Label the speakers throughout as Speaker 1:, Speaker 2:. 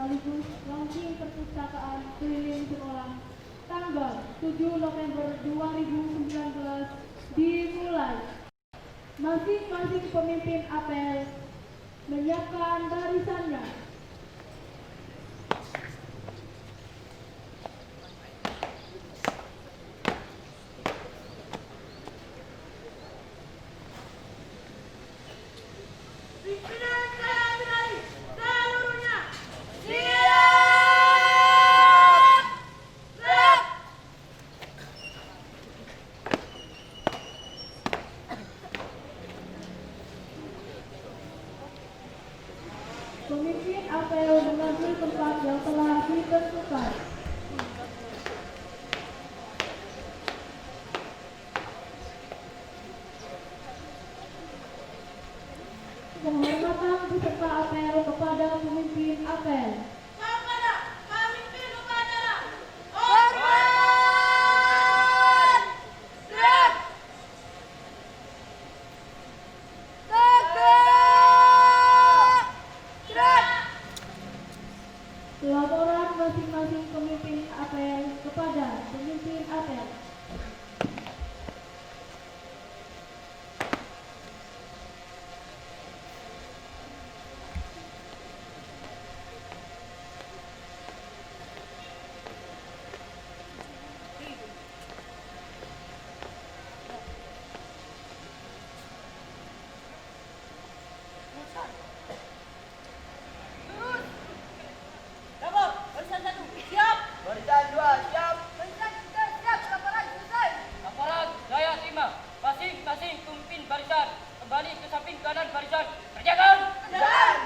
Speaker 1: sekaligus launching perpustakaan keliling sekolah tanggal 7 November 2019 dimulai. Masing-masing pemimpin apel menyiapkan barisannya. Pemimpin apel mengambil tempat yang telah ditentukan. Penghormatan peserta apel kepada pemimpin apel.
Speaker 2: Kepada pemimpin upacara, hormat, siap, tegak, siap.
Speaker 1: Laporan masing-masing pemimpin apel kepada pemimpin apel.
Speaker 2: Lurus. Lapor, barisan 1, siap. Barisan 2, siap. Barisan 3, siap. Laporan selesai.
Speaker 3: Laporan saya terima. Masing-masing pemimpin barisan kembali ke samping kanan barisan. Kerjakan.
Speaker 2: Jalan.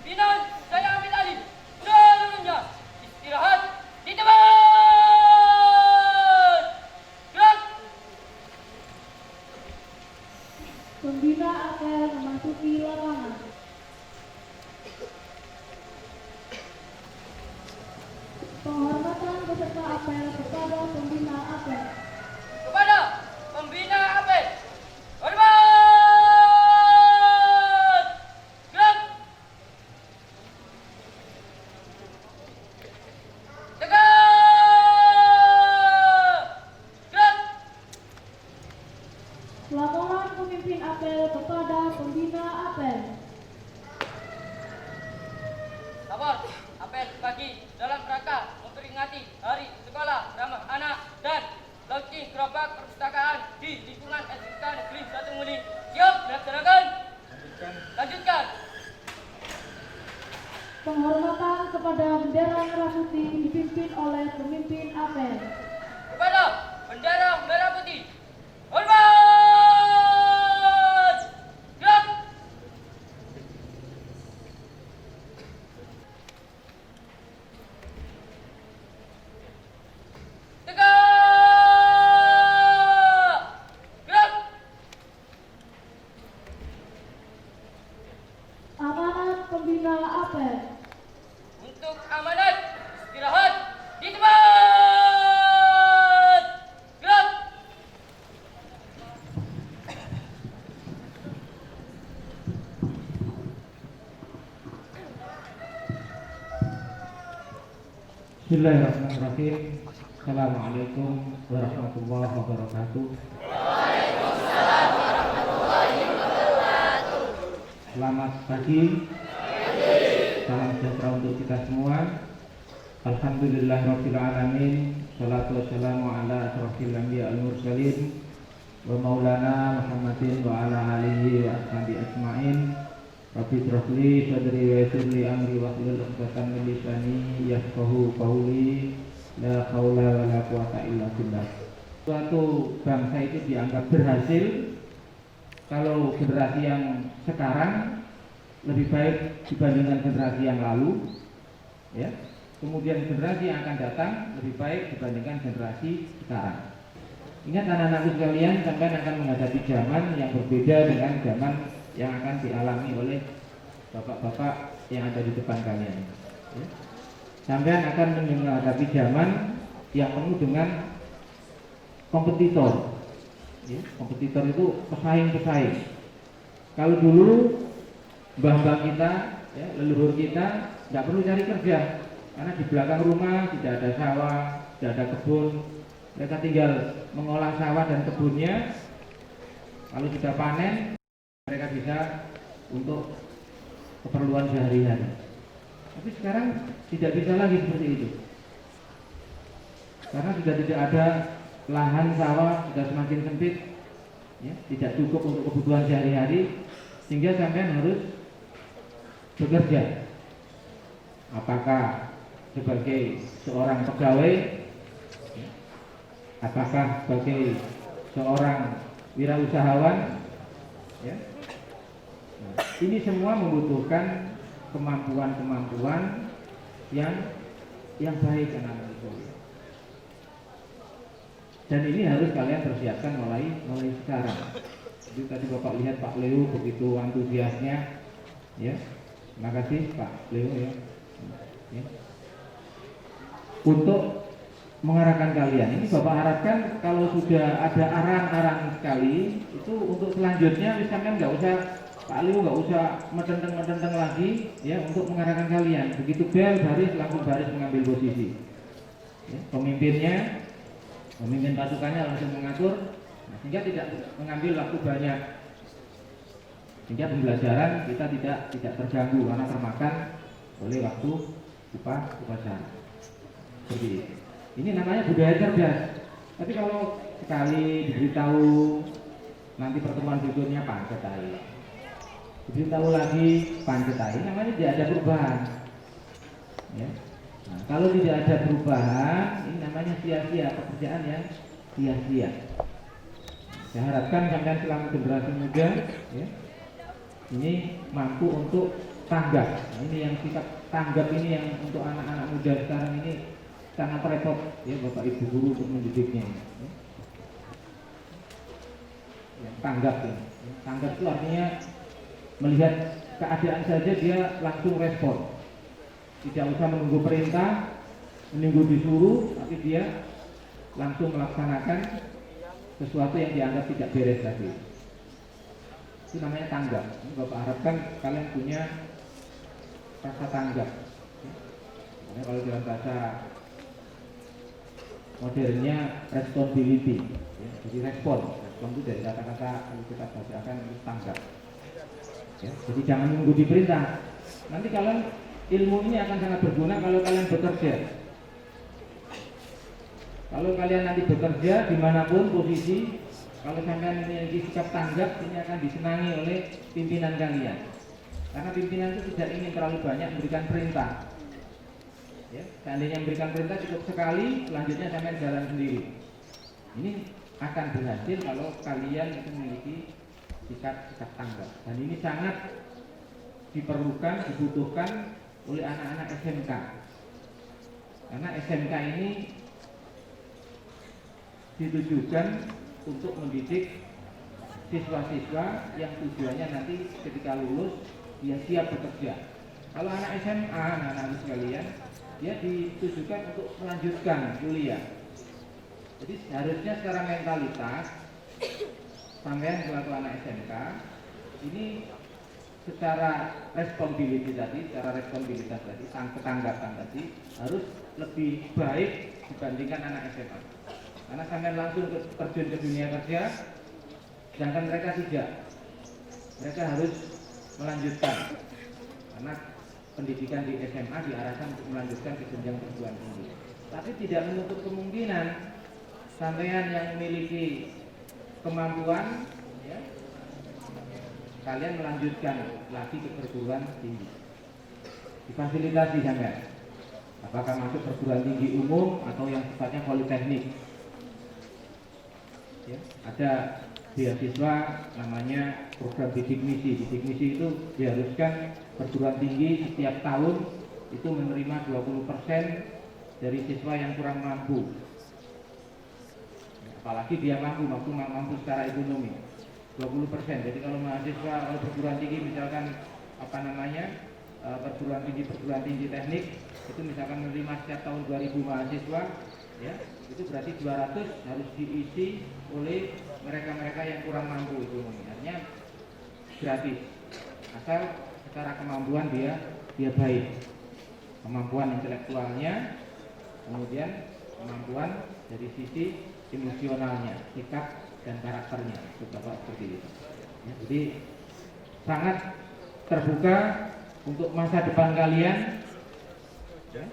Speaker 3: Pimpinan, saya ambil alih. Seluruhnya istirahat di tempat. Gerak.
Speaker 1: Pembina apel memasuki lapangan. Penghormatan peserta apel kepada pembina apel.
Speaker 3: Kepada pembina apel. Hormat. Gerak. Tegak. Gerak.
Speaker 1: Laporan pemimpin apel kepada pembina apel.
Speaker 3: Lapor apel pagi dalam rangka memperingati Hari Sekolah Ramah Anak dan launching gerobak perpustakaan di lingkungan SMK Negeri 1 Muli. Siap dilaksanakan. Lanjutkan.
Speaker 1: Penghormatan kepada bendera merah putih dipimpin oleh pemimpin apel.
Speaker 3: Kepada bendera merah putih. Hormat. Gerak. Tegak. Gerak.
Speaker 1: Amanat pembina apel.
Speaker 3: Untuk amanat istirahat di tempat. Gerak.
Speaker 4: Bismillahirrahmanirrahim. Assalamualaikum warahmatullahi wabarakatuh. Selamat pagi. Salam sejahtera untuk kita semua. Alhamdulillahirabbil alamin. Shalatu wassalamu ala asyrofil anbiya wal mursalin wa maulana Muhammadin wa ala alihi wa ashabihi ajmain. Rabbi shrah li sadri wa yassir li amri wahlul 'uqdatam min lisani yafqahu qawli. La haula wa la quwata illa billah. Suatu bangsa itu dianggap berhasil kalau generasi yang sekarang lebih baik dibandingkan generasi yang lalu, ya. Kemudian generasi yang akan datang lebih baik dibandingkan generasi sekarang. Ingat anak-anakku sekalian, sampai akan menghadapi zaman yang berbeda dengan zaman yang akan dialami oleh bapak-bapak yang ada di depan kalian. Ya. sampean akan menghadapi zaman yang penuh dengan kompetitor. Ya, kompetitor itu pesaing-pesaing. Kalau dulu mbah-mbah kita, ya, leluhur kita nggak perlu cari kerja, karena di belakang rumah tidak ada sawah, tidak ada kebun. Mereka tinggal mengolah sawah dan kebunnya. Kalau sudah panen, mereka bisa untuk keperluan sehari-hari. Tapi sekarang tidak bisa lagi seperti itu, karena sudah tidak ada lahan sawah, sudah semakin sempit, ya, tidak cukup untuk kebutuhan sehari-hari, sehingga sampean harus bekerja. Apakah sebagai seorang pegawai, ya, apakah sebagai seorang wirausahawan, ya. Nah, ini semua membutuhkan kemampuan-kemampuan yang baik, anak-anak itu. Dan ini harus kalian persiapkan mulai sekarang. Jadi tadi Bapak lihat Pak Leo begitu antusiasnya, ya. Terima kasih Pak Leo, ya. Ya. Untuk mengarahkan kalian, ini Bapak harapkan kalau sudah ada arahan-arahan sekali, itu untuk selanjutnya misalkan nggak usah Pak Leo nggak usah metenteng lagi, ya, untuk mengarahkan kalian. Begitu bel baris langsung baris mengambil posisi. Ya, pemimpin pasukannya langsung mengatur, nah, sehingga tidak mengambil waktu banyak, sehingga pembelajaran kita tidak terganggu karena termakan oleh waktu upacara. Seperti itu. Ini namanya budaya cerdas. Tapi kalau sekali diberitahu, nanti pertemuan berikutnya pancetai, diberitahu lagi pancetai, namanya tidak ada perubahan. Ya. Nah, kalau tidak ada perubahan, ini namanya sia-sia, pekerjaan yang sia-sia. Saya harapkan kalian selama generasi muda, ya, ini mampu untuk tanggap. Nah, ini yang sikap tanggap ini yang untuk anak-anak muda sekarang ini sangat repot, ya, Bapak Ibu guru untuk mendidiknya. Ya. Ya, tanggap, ya. Tanggap itu artinya melihat keadaan saja dia langsung respon. Tidak usah menunggu perintah, menunggu disuruh, tapi dia langsung melaksanakan sesuatu yang dianggap tidak beres tadi. Itu namanya tanggap. Ini Bapak harapkan kalian punya rasa tanggap. Karena kalau dalam bahasa modernnya responsibility, ya, jadi respon itu dari kata-kata kalau kita bacakan itu tanggap. Ya, jadi jangan menunggu diperintah. Nanti kalian ilmu ini akan sangat berguna kalau kalian bekerja. Kalau kalian nanti bekerja dimanapun posisi, kalau kalian memiliki sikap tanggap, ini akan disenangi oleh pimpinan kalian. Karena pimpinan itu tidak ingin terlalu banyak memberikan perintah. Ya, seandainya memberikan perintah cukup sekali, selanjutnya kalian jalan sendiri. Ini akan berhasil kalau kalian itu memiliki sikap tanggap. Dan ini sangat diperlukan, dibutuhkan oleh anak-anak SMK. Karena SMK ini ditujukan untuk mendidik siswa-siswa yang tujuannya nanti ketika lulus dia siap bekerja. Kalau anak SMA, anak-anak sekalian, dia ditujukan untuk melanjutkan kuliah. Jadi harusnya secara mentalitas sampean selaku anak SMK ini secara responsibilitas tadi, ketanggapan tadi harus lebih baik dibandingkan anak SMA. Karena sampean langsung terjun ke dunia kerja, sedangkan mereka tidak. Mereka harus melanjutkan. Karena pendidikan di SMA diarahkan untuk melanjutkan ke jenjang perguruan tinggi. Tapi tidak menutup kemungkinan sampean yang memiliki kemampuan, ya, kalian melanjutkan lagi ke perguruan tinggi. Difasilitasi sampean. Apakah masuk perguruan tinggi umum atau yang sifatnya politeknik. Ya, ada beasiswa namanya program bidik misi. Bidik misi itu diharuskan perguruan tinggi setiap tahun itu menerima 20% dari siswa yang kurang mampu. Apalagi dia mampu secara ekonomi 20%. Jadi kalau mahasiswa, kalau perguruan tinggi misalkan perguruan tinggi teknik itu misalkan menerima setiap tahun 2000 mahasiswa, ya, itu berarti 200 harus diisi oleh mereka-mereka yang kurang mampu ekonomi. Artinya gratis, asal secara kemampuan dia baik, kemampuan intelektualnya, kemudian kemampuan dari sisi emosionalnya, sikap dan karakternya, Bapak, seperti itu. Ya, jadi sangat terbuka untuk masa depan kalian, ya,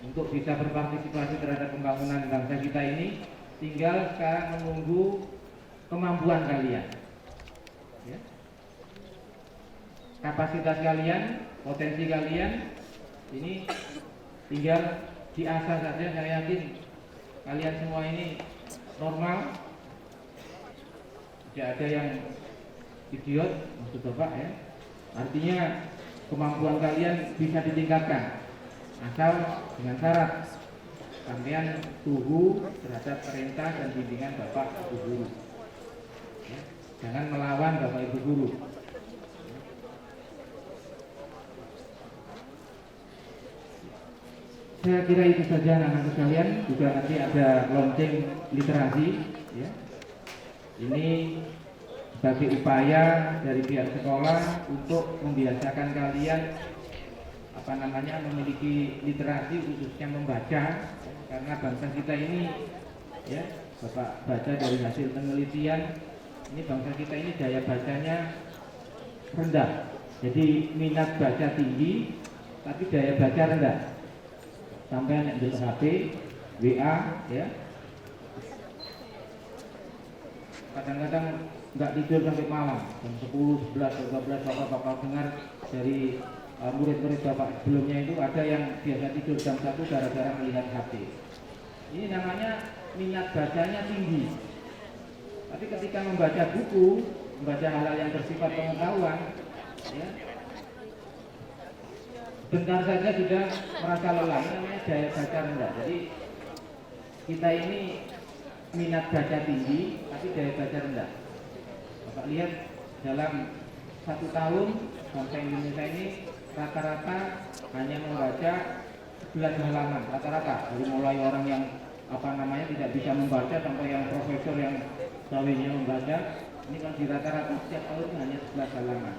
Speaker 4: untuk bisa berpartisipasi terhadap pembangunan bangsa kita ini. Tinggal sekarang menunggu kemampuan kalian, ya. Kapasitas kalian, potensi kalian ini tinggal diasah saja. Saya yakin kalian semua ini normal, tidak ada yang idiot, maksud Bapak, ya. Artinya kemampuan kalian bisa ditingkatkan, asal dengan syarat kalian tuhu terhadap perintah dan bimbingan Bapak Ibu Guru, ya. Jangan melawan Bapak Ibu Guru. Saya kira itu saja anak-anak sekalian. Juga nanti ada launching literasi, ya. Ini sebagai upaya dari pihak sekolah untuk membiasakan kalian memiliki literasi, khususnya membaca, karena bangsa kita ini, ya, Bapak baca dari hasil penelitian, ini bangsa kita ini daya bacanya rendah. Jadi minat baca tinggi, tapi daya baca rendah. Sampai yang di HP, WA, ya, kadang-kadang nggak tidur sampai malam, jam 10, 11, 12. Bapak dengar dari murid-murid Bapak sebelumnya itu ada yang biasa tidur jam 1 gara-gara melihat HP. Ini namanya minat bacanya tinggi, tapi ketika membaca buku, membaca hal-hal yang bersifat pengetahuan, ya, bentar saja sudah merasa lelah. Ini namanya daya baca rendah. Jadi kita ini minat baca tinggi, tapi daya baca rendah. Bapak lihat dalam 1 tahun bangsa Indonesia ini rata-rata hanya membaca 11 halaman, rata-rata. Dari mulai orang yang tidak bisa membaca sampai yang profesor yang sawahnya membaca, ini kan di rata-rata setiap tahun hanya 11 halaman.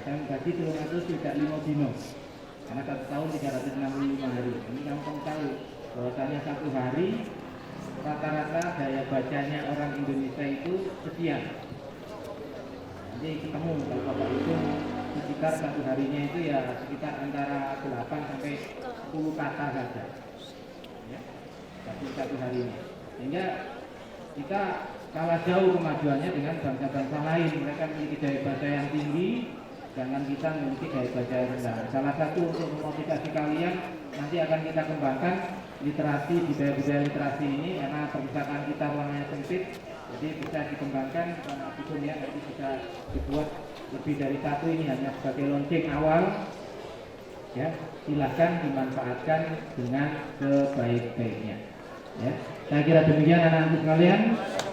Speaker 4: Saya menggaji 305 dino, karena 1 tahun 365 hari. Ini kamu tahu bahwasanya 1 hari rata-rata daya bacanya orang Indonesia itu sekian. Nanti ketemu kalau Bapak itu sekitar 1 harinya itu ya sekitar antara 8 sampai 10 kata saja, ya, 1 harinya. Sehingga kita kalah jauh kemajuannya dengan bangsa-bangsa lain. Mereka memiliki daya baca yang tinggi, jangan kita memiliki daya baca yang rendah. Salah satu untuk memotivasi kalian, nanti akan kita kembangkan literasi, budaya-budaya literasi ini, karena perpustakaan kita ruangannya sempit, jadi bisa dikembangkan. Bukunya nanti bisa dibuat lebih dari 1, ini hanya sebagai launching awal, ya. Silahkan dimanfaatkan dengan sebaik-baiknya, ya. Saya kira demikian anak-anak sekalian.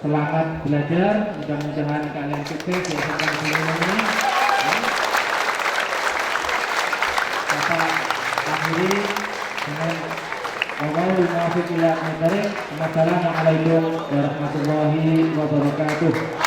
Speaker 4: Selamat belajar, mudah-mudahan kalian sukses di SMK ini. Bapak akhiri dengan Assalamualaikum warahmatullahi wabarakatuh.